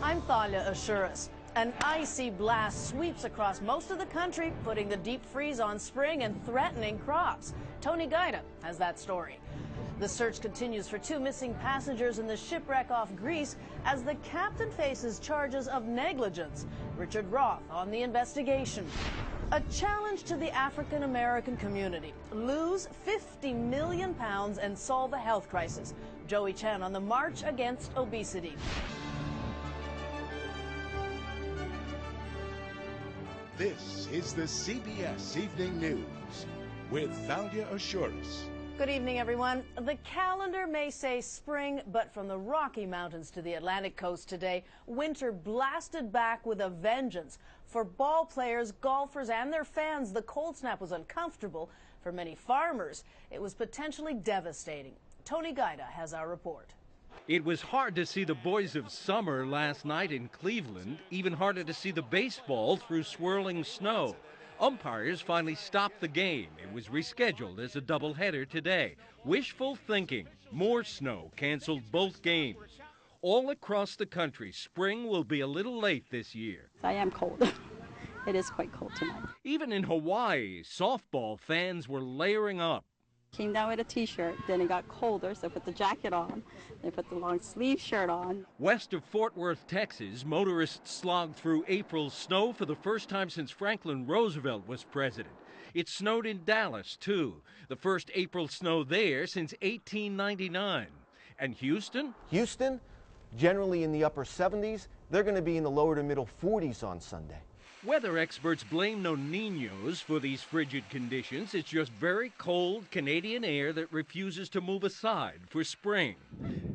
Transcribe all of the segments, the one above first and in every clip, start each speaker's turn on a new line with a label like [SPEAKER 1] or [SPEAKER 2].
[SPEAKER 1] I'm Thalia Assuras. An icy blast sweeps across most of the country, putting the deep freeze on spring and threatening crops. Tony Gaida has that story. The search continues for 2 missing passengers in the shipwreck off Greece as the captain faces charges of negligence. Richard Roth on the investigation. A challenge to the African-American community. Lose 50 million pounds and solve a health crisis. Joey Chen on the march against obesity.
[SPEAKER 2] This is the CBS Evening News with Thalia Assuras.
[SPEAKER 1] Good evening, everyone. The calendar may say spring, but from the Rocky Mountains to the Atlantic coast today, winter blasted back with a vengeance. For ball players, golfers, and their fans, the cold snap was uncomfortable. For many farmers, it was potentially devastating. Tony Gaida has our report.
[SPEAKER 3] It was hard to see the boys of summer last night in Cleveland, even harder to see the baseball through swirling snow. Umpires finally stopped the game. It was rescheduled as a doubleheader today. Wishful thinking. More snow canceled both games. All across the country, spring will be a little late this year.
[SPEAKER 4] I am cold. It is quite cold tonight.
[SPEAKER 3] Even in Hawaii, softball fans were layering up.
[SPEAKER 4] Came down with a t-shirt, then it got colder, so I put the jacket on, then put the long sleeve shirt on.
[SPEAKER 3] West of Fort Worth, Texas, motorists slogged through April snow for the first time since Franklin Roosevelt was president. It snowed in Dallas, too, the first April snow there since 1899. And Houston?
[SPEAKER 5] Houston, generally in the upper 70s. They're going to be in the lower to middle 40s on Sunday.
[SPEAKER 3] Weather experts blame no Niños for these frigid conditions. It's just very cold Canadian air that refuses to move aside for spring.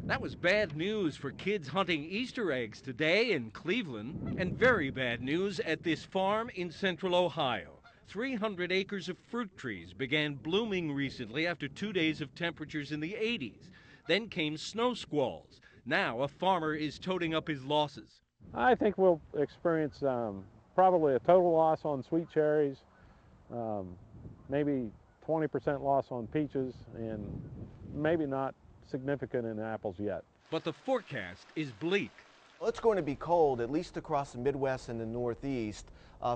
[SPEAKER 3] That was bad news for kids hunting Easter eggs today in Cleveland, and very bad news at this farm in central Ohio. 300 acres of fruit trees began blooming recently after 2 days of temperatures in the 80s. Then came snow squalls. Now a farmer is toting up his losses.
[SPEAKER 6] I think we'll experience probably a total loss on sweet cherries, maybe 20% loss on peaches, and maybe not significant in apples yet.
[SPEAKER 3] But the forecast is bleak.
[SPEAKER 5] Well, it's going to be cold, at least across the Midwest and the Northeast,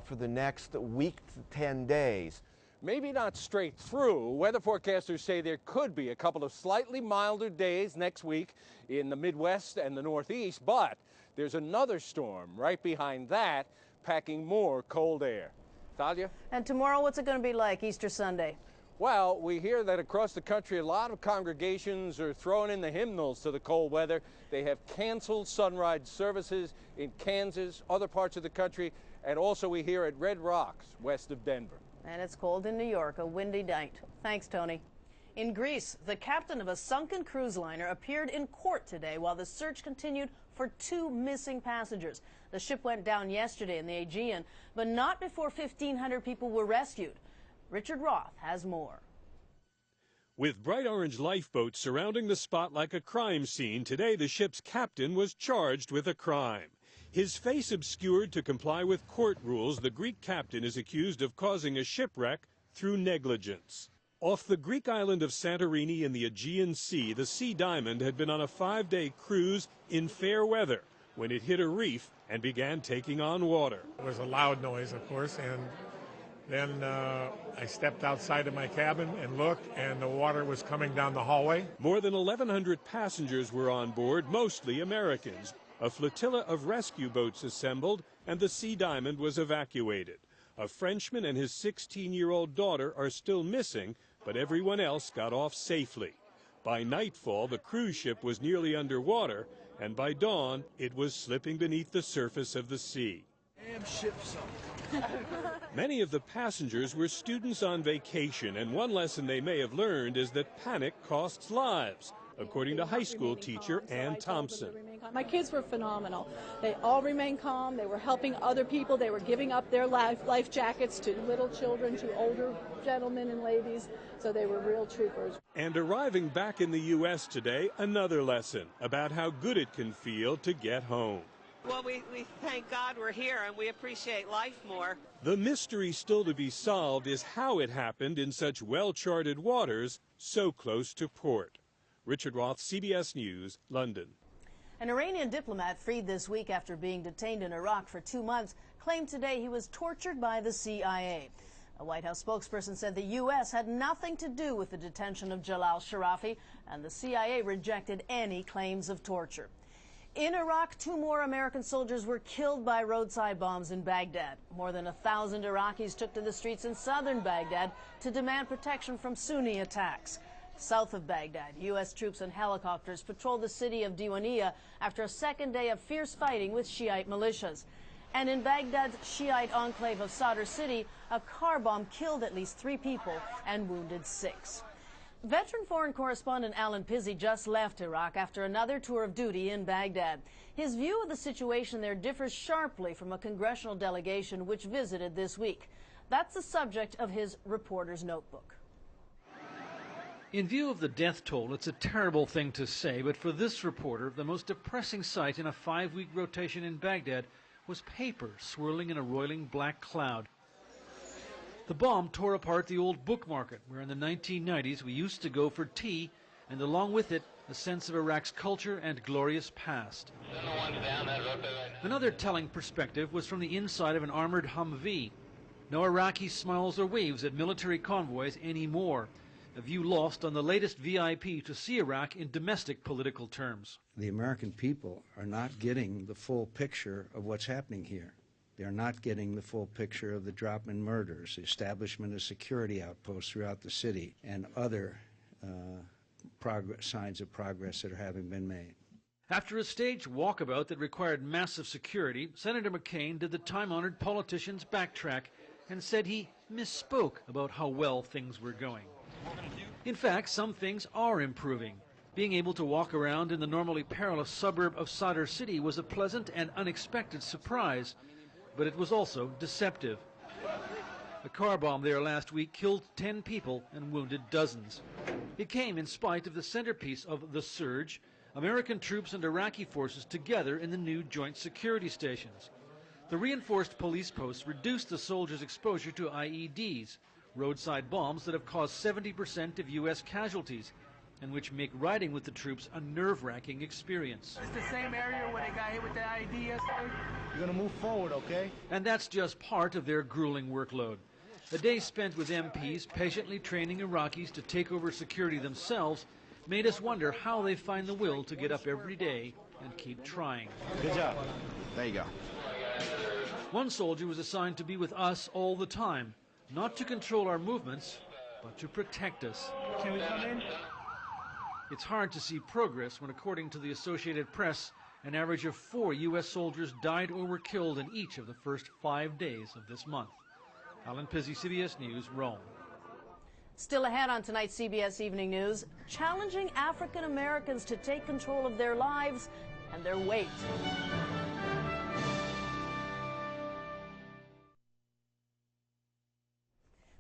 [SPEAKER 5] for the next week to 10 days.
[SPEAKER 7] Maybe not straight through. Weather forecasters say there could be a couple of slightly milder days next week in the Midwest and the Northeast, but there's another storm right behind that, packing more cold air. Thalia?
[SPEAKER 1] And tomorrow, what's it going to be like, Easter Sunday?
[SPEAKER 7] Well, we hear that across the country, a lot of congregations are throwing in the hymnals to the cold weather. They have canceled sunrise services in Kansas, other parts of the country, and also we hear at Red Rocks, west of Denver.
[SPEAKER 1] And it's cold in New York, a windy night. Thanks, Tony. In Greece, the captain of a sunken cruise liner appeared in court today while the search continued for 2 missing passengers. The ship went down yesterday in the Aegean, but not before 1,500 people were rescued. Richard Roth has more.
[SPEAKER 8] With bright orange lifeboats surrounding the spot like a crime scene, today the ship's captain was charged with a crime. His face obscured to comply with court rules, the Greek captain is accused of causing a shipwreck through negligence. Off the Greek island of Santorini in the Aegean Sea, the Sea Diamond had been on a 5-day cruise in fair weather when it hit a reef and began taking on water.
[SPEAKER 9] It was a loud noise, of course, and then I stepped outside of my cabin and looked, and the water was coming down the hallway.
[SPEAKER 8] More than 1,100 passengers were on board, mostly Americans. A flotilla of rescue boats assembled, and the Sea Diamond was evacuated. A Frenchman and his 16-year-old daughter are still missing, but everyone else got off safely. By nightfall, the cruise ship was nearly underwater, and by dawn, it was slipping beneath the surface of the sea.
[SPEAKER 10] Damn ship sunk.
[SPEAKER 8] Many of the passengers were students on vacation, and one lesson they may have learned is that panic costs lives, according to high school teacher Ann Thompson.
[SPEAKER 11] My kids were phenomenal. They all remained calm. They were helping other people. They were giving up their life jackets to little children, to older gentlemen and ladies. So they were real troopers.
[SPEAKER 8] And arriving back in the U.S. today, another lesson about how good it can feel to get home.
[SPEAKER 12] Well, we thank God we're here, and we appreciate life more.
[SPEAKER 8] The mystery still to be solved is how it happened in such well-charted waters so close to port. Richard Roth, CBS News, London.
[SPEAKER 1] An Iranian diplomat freed this week after being detained in Iraq for 2 months claimed today he was tortured by the CIA. A White House spokesperson said the U.S. had nothing to do with the detention of Jalal Sharafi, and the CIA rejected any claims of torture. In Iraq, 2 more American soldiers were killed by roadside bombs in Baghdad. More than 1,000 Iraqis took to the streets in southern Baghdad to demand protection from Sunni attacks. South of Baghdad, U.S. troops and helicopters patrolled the city of Diwaniyah after a second day of fierce fighting with Shiite militias. And in Baghdad's Shiite enclave of Sadr City, a car bomb killed at least 3 people and wounded 6. Veteran foreign correspondent Alan Pizzi just left Iraq after another tour of duty in Baghdad. His view of the situation there differs sharply from a congressional delegation which visited this week. That's the subject of his reporter's notebook.
[SPEAKER 13] In view of the death toll, it's a terrible thing to say, but for this reporter, the most depressing sight in a 5-week rotation in Baghdad was paper swirling in a roiling black cloud. The bomb tore apart the old book market, where in the 1990s we used to go for tea, and along with it, a sense of Iraq's culture and glorious past. Another telling perspective was from the inside of an armored Humvee. No Iraqi smiles or waves at military convoys anymore, a view lost on the latest VIP to see Iraq in domestic political terms.
[SPEAKER 14] The American people are not getting the full picture of what's happening here. They're not getting the full picture of the Dropman murders, the establishment of security outposts throughout the city, and other signs of progress that are having been made.
[SPEAKER 13] After a staged walkabout that required massive security, Senator McCain did the time-honored politician's backtrack and said he misspoke about how well things were going. In fact, some things are improving. Being able to walk around in the normally perilous suburb of Sadr City was a pleasant and unexpected surprise, but it was also deceptive. A car bomb there last week killed 10 people and wounded dozens. It came in spite of the centerpiece of the surge, American troops and Iraqi forces together in the new joint security stations. The reinforced police posts reduced the soldiers' exposure to IEDs, roadside bombs that have caused 70% of U.S. casualties, and which make riding with the troops a nerve-wracking experience.
[SPEAKER 10] It's the same area where they got hit with the IED yesterday. You're gonna move forward, okay?
[SPEAKER 13] And that's just part of their grueling workload. A day spent with MPs patiently training Iraqis to take over security themselves made us wonder how they find the will to get up every day and keep trying.
[SPEAKER 10] Good job. There you go.
[SPEAKER 13] One soldier was assigned to be with us all the time, not to control our movements, but to protect us.
[SPEAKER 10] Can we come in?
[SPEAKER 13] It's hard to see progress when, according to the Associated Press, an average of 4 U.S. soldiers died or were killed in each of the first 5 days of this month. Alan Pizzi, CBS News, Rome.
[SPEAKER 1] Still ahead on tonight's CBS Evening News, challenging African Americans to take control of their lives and their weight.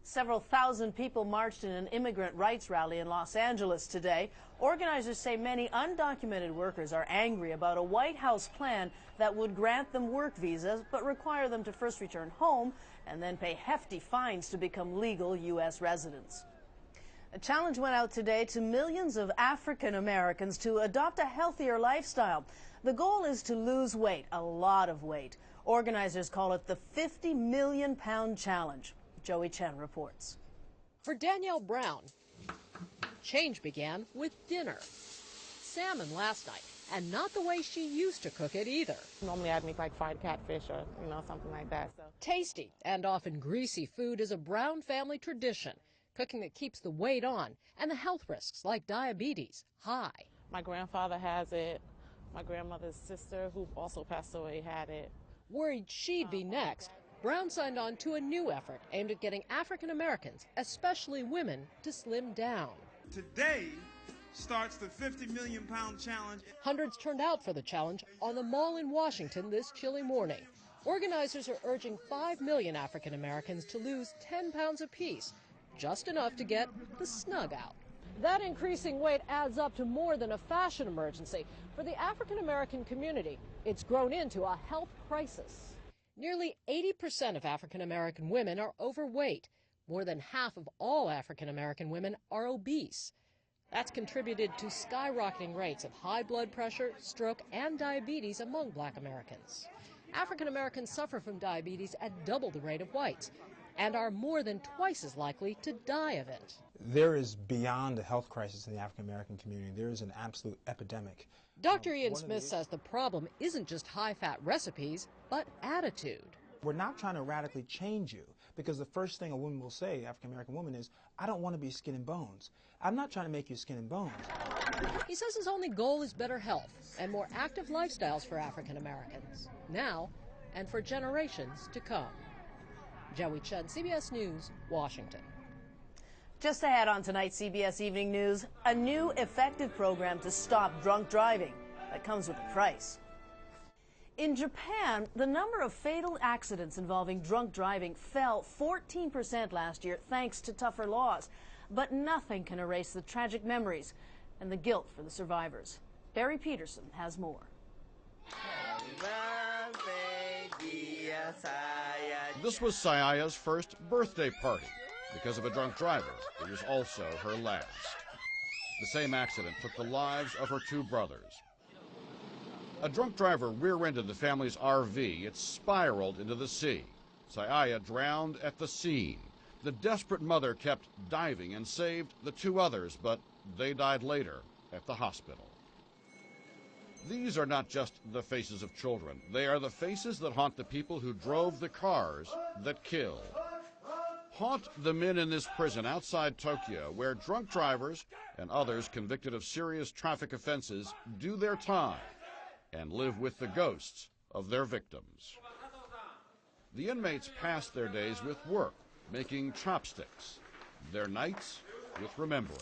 [SPEAKER 1] Several thousand people marched in an immigrant rights rally in Los Angeles today. Organizers say many undocumented workers are angry about a White House plan that would grant them work visas but require them to first return home and then pay hefty fines to become legal U.S. residents. A challenge went out today to millions of African Americans to adopt a healthier lifestyle. The goal is to lose weight, a lot of weight. Organizers call it the 50 million pound challenge. Joey Chen reports.
[SPEAKER 15] For Danielle Brown, change began with dinner. Salmon last night, and not the way she used to cook it either.
[SPEAKER 16] Normally I'd make like fried catfish or, something like that. So.
[SPEAKER 15] Tasty and often greasy food is a Brown family tradition. Cooking that keeps the weight on and the health risks like diabetes high.
[SPEAKER 16] My grandfather has it. My grandmother's sister, who also passed away, had it.
[SPEAKER 15] Worried she'd be next, Brown signed on to a new effort aimed at getting African Americans, especially women, to slim down.
[SPEAKER 17] Today starts the 50 million pound challenge.
[SPEAKER 15] Hundreds turned out for the challenge on the mall in Washington this chilly morning. Organizers are urging 5 million African Americans to lose 10 pounds apiece, just enough to get the snug out. That increasing weight adds up to more than a fashion emergency. For the African American community, it's grown into a health crisis. Nearly 80% of African American women are overweight. More than half of all African American women are obese. That's contributed to skyrocketing rates of high blood pressure, stroke, and diabetes among black Americans. African Americans suffer from diabetes at double the rate of whites and are more than twice as likely to die of it.
[SPEAKER 18] There is beyond a health crisis in the African American community. There is an absolute epidemic.
[SPEAKER 15] Dr. Ian Smith says the problem isn't just high-fat recipes, but attitude.
[SPEAKER 18] We're not trying to radically change you, because the first thing a woman will say, African American woman, is, I don't want to be skin and bones. I'm not trying to make you skin and bones.
[SPEAKER 15] He says his only goal is better health and more active lifestyles for African Americans, now and for generations to come. Joey Chen, CBS News, Washington.
[SPEAKER 1] Just ahead on tonight's CBS Evening News, a new effective program to stop drunk driving that comes with a price. In Japan, the number of fatal accidents involving drunk driving fell 14% last year thanks to tougher laws. But nothing can erase the tragic memories and the guilt for the survivors. Barry Peterson has more.
[SPEAKER 19] This was Sayaya's first birthday party. Because of a drunk driver, it was also her last. The same accident took the lives of her two brothers. A drunk driver rear-ended the family's RV. It spiraled into the sea. Sayaya drowned at the scene. The desperate mother kept diving and saved the two others, but they died later at the hospital. These are not just the faces of children. They are the faces that haunt the people who drove the cars that killed. Haunt the men in this prison outside Tokyo, where drunk drivers and others convicted of serious traffic offenses do their time and live with the ghosts of their victims. The inmates pass their days with work, making chopsticks, their nights with remembering.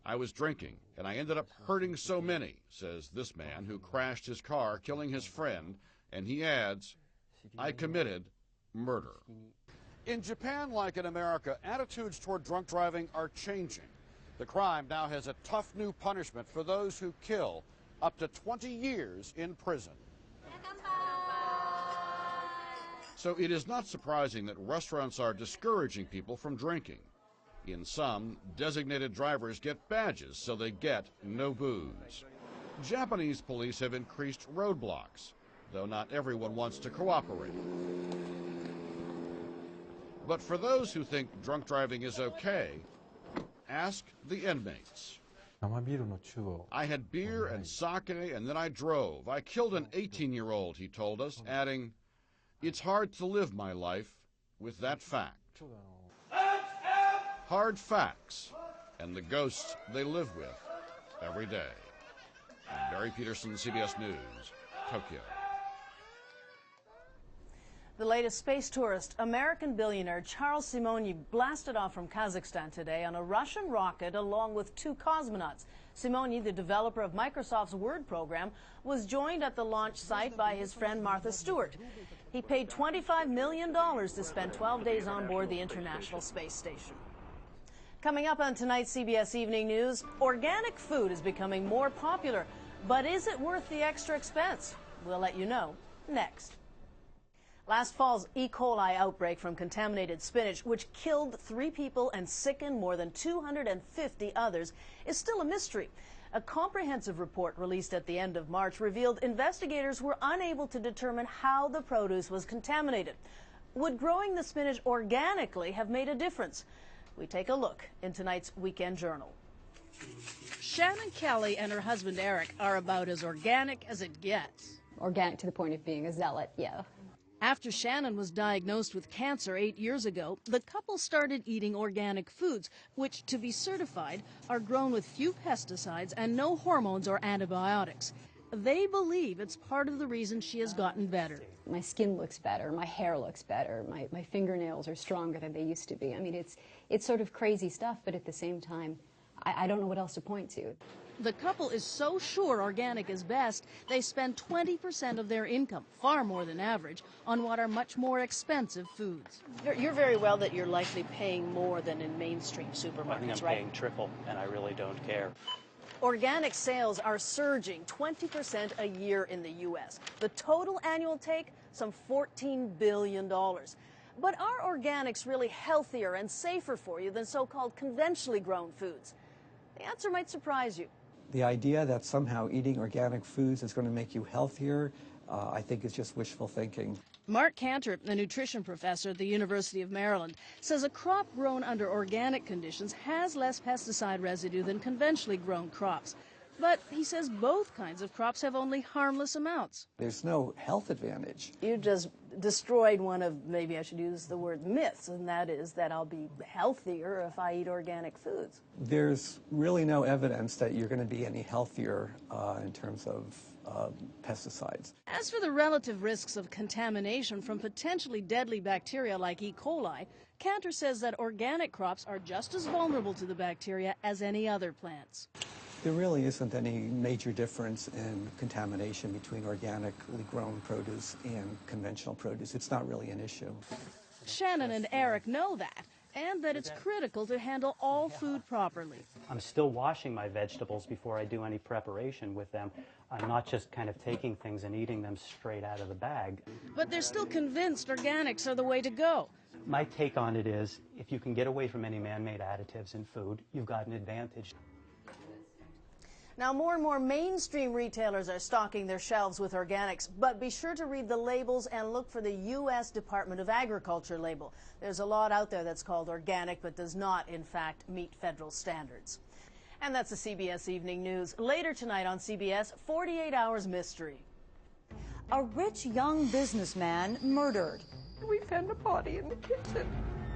[SPEAKER 19] I was drinking, and I ended up hurting so many, says this man who crashed his car, killing his friend, and he adds, I committed murder. In Japan, like in America, attitudes toward drunk driving are changing. The crime now has a tough new punishment for those who kill, up to 20 years in prison. So it is not surprising that restaurants are discouraging people from drinking. In some, designated drivers get badges so they get no booze. Japanese police have increased roadblocks, though not everyone wants to cooperate. But for those who think drunk driving is okay, ask the inmates. I had beer and sake, and then I drove. I killed an 18-year-old, he told us, adding, it's hard to live my life with that fact. Hard facts, and the ghosts they live with every day. Barry Peterson, CBS News, Tokyo.
[SPEAKER 1] The latest space tourist, American billionaire Charles Simonyi, blasted off from Kazakhstan today on a Russian rocket along with two cosmonauts. Simonyi, the developer of Microsoft's Word program, was joined at the launch site by his friend Martha Stewart. He paid $25 million to spend 12 days on board the International Space Station. Coming up on tonight's CBS Evening News, organic food is becoming more popular, but is it worth the extra expense? We'll let you know next. Last fall's E. coli outbreak from contaminated spinach, which killed 3 people and sickened more than 250 others, is still a mystery. A comprehensive report released at the end of March revealed investigators were unable to determine how the produce was contaminated. Would growing the spinach organically have made a difference? We take a look in tonight's Weekend Journal. Shannon Kelly and her husband Eric are about as organic as it gets.
[SPEAKER 20] Organic to the point of being a zealot, yeah.
[SPEAKER 1] After Shannon was diagnosed with cancer 8 years ago, the couple started eating organic foods, which, to be certified, are grown with few pesticides and no hormones or antibiotics. They believe it's part of the reason she has gotten better.
[SPEAKER 20] My skin looks better, my hair looks better, my fingernails are stronger than they used to be. I mean, it's sort of crazy stuff, but at the same time, I don't know what else to point to.
[SPEAKER 1] The couple is so sure organic is best, they spend 20% of their income, far more than average, on what are much more expensive foods. You're very well that you're likely paying more than in mainstream supermarkets,
[SPEAKER 21] I think I'm paying triple, and I really don't care.
[SPEAKER 1] Organic sales are surging 20% a year in the U.S. The total annual take, some $14 billion. But are organics really healthier and safer for you than so-called conventionally grown foods? The answer might surprise you.
[SPEAKER 2] The idea that somehow eating organic foods is going to make you healthier, I think is just wishful thinking.
[SPEAKER 1] Mark Cantor, a nutrition professor at the University of Maryland, says a crop grown under organic conditions has less pesticide residue than conventionally grown crops. But he says both kinds of crops have only harmless amounts.
[SPEAKER 2] There's no health advantage.
[SPEAKER 1] You just destroyed one of, maybe I should use the word myths, and that is that I'll be healthier if I eat organic foods.
[SPEAKER 2] There's really no evidence that you're going to be any healthier in terms of pesticides.
[SPEAKER 1] As for the relative risks of contamination from potentially deadly bacteria like E. coli, Cantor says that organic crops are just as vulnerable to the bacteria as any other plants.
[SPEAKER 2] There really isn't any major difference in contamination between organically grown produce and conventional produce. It's not really an issue.
[SPEAKER 1] Shannon and Eric know that, and that it's critical to handle all food properly.
[SPEAKER 21] I'm still washing my vegetables before I do any preparation with them. I'm not just kind of taking things and eating them straight out of the bag.
[SPEAKER 1] But they're still convinced organics are the way to go.
[SPEAKER 21] My take on it is, if you can get away from any man-made additives in food, you've got an advantage.
[SPEAKER 1] Now, more and more mainstream retailers are stocking their shelves with organics, but be sure to read the labels and look for the U.S. Department of Agriculture label. There's a lot out there that's called organic, but does not, in fact, meet federal standards. And that's the CBS Evening News. Later tonight on CBS, 48 Hours Mystery.
[SPEAKER 22] A rich young businessman murdered. We found a body in the kitchen.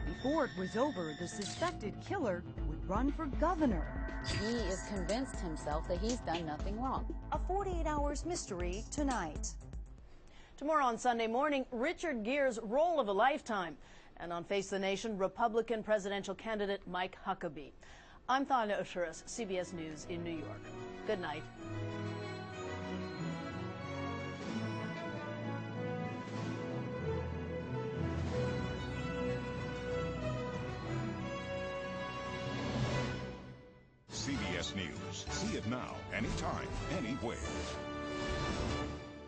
[SPEAKER 22] Before it was over, the suspected killer would run for governor.
[SPEAKER 23] He is convinced himself that he's done nothing wrong.
[SPEAKER 22] A 48 Hours Mystery tonight.
[SPEAKER 1] Tomorrow on Sunday morning, Richard Gere's Role of a Lifetime. And on Face the Nation, Republican presidential candidate Mike Huckabee. I'm Thalia Ashuris, CBS News in New York. Good night.
[SPEAKER 24] CBS News. See it now, anytime, anywhere.